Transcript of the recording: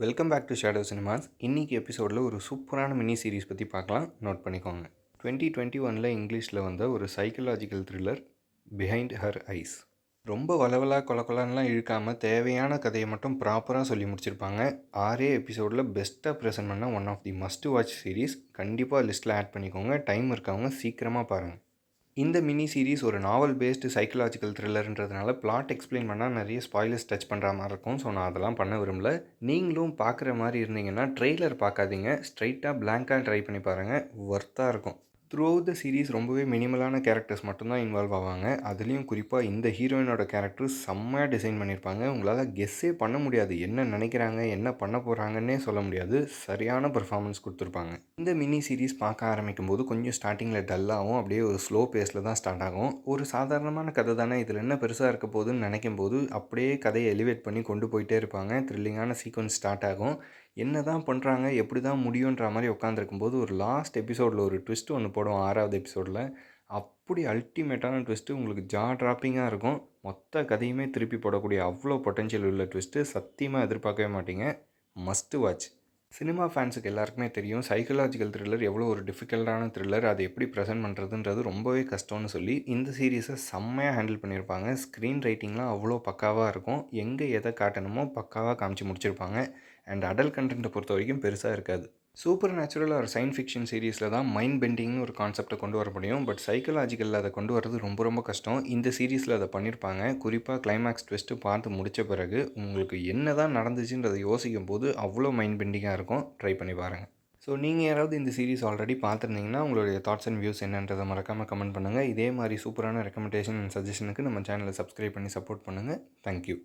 Welcome back to Shadow Cinemas. இன்றைக்கி எபிசோடில் ஒரு சூப்பரான மினி சீரீஸ் பற்றி பார்க்கலாம். நோட் பண்ணிக்கோங்க. 2021 இங்கிலீஷில் வந்த ஒரு psychological thriller behind her ice. ரொம்ப வளவலா கொலகொலான்லாம் இழுக்காமல் தேவையான கதையை மட்டும் ப்ராப்பராக சொல்லி முடிச்சிருப்பாங்க. 6 எபிசோடில் பெஸ்ட்டாக ப்ரெசென்ட் பண்ண one of the must watch series. கண்டிப்பாக லிஸ்ட்டில் ஆட் பண்ணிக்கோங்க. டைம் இருக்கவங்க சீக்கிரமாக பாருங்கள். இந்த மினி சீரீஸ் ஒரு நாவல் பேஸ்டு சைக்கலாஜிக்கல் த்ரில்லர்ன்றதுனால பிளாட் எக்ஸ்பிளைன் பண்ணால் நிறைய ஸ்பாய்லர்ஸ் டச் பண்ணுற மாதிரி இருக்கும். ஸோ நான் அதெல்லாம் பண்ண விரும்பல. நீங்களும் பார்க்குற மாதிரி இருந்தீங்கன்னா ட்ரெய்லர் பார்க்காதீங்க, ஸ்ட்ரைட்டாக பிளாங்காக ட்ரை பண்ணி பாருங்கள். ஒர்த்தாக இருக்கும். த்ரூ அவுட் த சீரீஸ் ரொம்பவே மினிமலான கேரக்டர்ஸ் மட்டும்தான் இன்வால்வ் ஆவாங்க. அதுலேயும் குறிப்பாக இந்த ஹீரோயினோட கேரக்டர் செம்மையாக டிசைன் பண்ணியிருப்பாங்க. உங்களால் கெஸ்ஸே பண்ண முடியாது, என்ன நினைக்கிறாங்க என்ன பண்ண போகிறாங்கன்னே சொல்ல முடியாது. சரியான பர்ஃபார்மன்ஸ் கொடுத்துருப்பாங்க. இந்த மினி சீரீஸ் பார்க்க ஆரம்பிக்கும் போது கொஞ்சம் ஸ்டார்டிங்கில் டல்லாகவும் அப்படியே ஒரு ஸ்லோ பேஸில் தான் ஸ்டார்ட் ஆகும். ஒரு சாதாரணமான கதை தானே, இதில் என்ன பெருசாக இருக்க போகுதுன்னு நினைக்கும் போது அப்படியே கதையை எலிவேட் பண்ணி கொண்டு போயிட்டே இருப்பாங்க. த்ரில்லிங்கான சீக்வன்ஸ் ஸ்டார்ட் ஆகும். என்ன தான் பண்ணுறாங்க, எப்படி தான் முடியுன்ற மாதிரி உட்காந்துருக்கும்போது ஒரு லாஸ்ட் எபிசோடில் ஒரு ட்விஸ்ட் ஒன்று போடுவோம். 6வது எபிசோடில் அப்படி அல்டிமேட்டான ட்விஸ்ட்டு, உங்களுக்கு ஜா ட்ராப்பிங்காக இருக்கும். மொத்த கதையுமே திருப்பி போடக்கூடிய அவ்வளோ பொட்டென்ஷியல் உள்ள ட்விஸ்ட்டு. சத்தியமாக எதிர்பார்க்கவே மாட்டீங்க. Must watch. சினிமா ஃபேன்ஸுக்கு எல்லாருக்குமே தெரியும் சைக்கலாஜிக்கல் த்ரில்லர் எவ்வளோ ஒரு டிஃபிகல்ட்டான த்ரில்லர், அதை எப்படி ப்ரெசென்ட் பண்ணுறதுன்றது ரொம்பவே கஷ்டம்னு சொல்லி இந்த சீரீஸை செம்மையாக ஹேண்டில் பண்ணியிருப்பாங்க. ஸ்க்ரீன் ரைட்டிங்லாம் அவ்வளோ பக்காவாக இருக்கும். எங்கே எதை காட்டணுமோ பக்காவாக காமிச்சு முடிச்சிருப்பாங்க. அண்ட் அடல்ட் கண்டென்ட்டை பொறுத்த வரைக்கும் பெருசாக இருக்காது. சூப்பர் நேச்சுரல் ஒரு சயின்ஸ் ஃபிக்ஷன் சீரீஸில் தான் மைண்ட் பெண்டிங்னு ஒரு கான்செப்டை கொண்டு வர முடியும். பட் சைக்கலாஜிக்கலில் அதை கொண்டு வரது ரொம்ப ரொம்ப கஷ்டம். இந்த சீரீஸில் அதை பண்ணியிருப்பாங்க. குறிப்பாக கிளைமேக்ஸ் ட்விஸ்ட்டு பார்த்து முடித்த பிறகு உங்களுக்கு என்ன தான் நடந்துச்சுன்றதை யோசிக்கும் போது அவ்வளோ மைண்ட் பெண்டிங்காக இருக்கும். ட்ரை பண்ணி பாருங்கள். ஸோ நீங்கள் யாராவது இந்த சீரீஸ் ஆல்ரெடி பார்த்துருந்தீங்கன்னா உங்களுடைய தாட்ஸ் அண்ட் வியூஸ் என்னன்றதை மறக்காமல் கமெண்ட் பண்ணுங்கள். இதே மாதிரி சூப்பரான ரெக்கமெண்டேஷன் அண்ட் சஜஷனுக்கு நம்ம சேனலை சப்ஸ்கிரைப் பண்ணி சப்போர்ட் பண்ணுங்கள். தேங்க்யூ.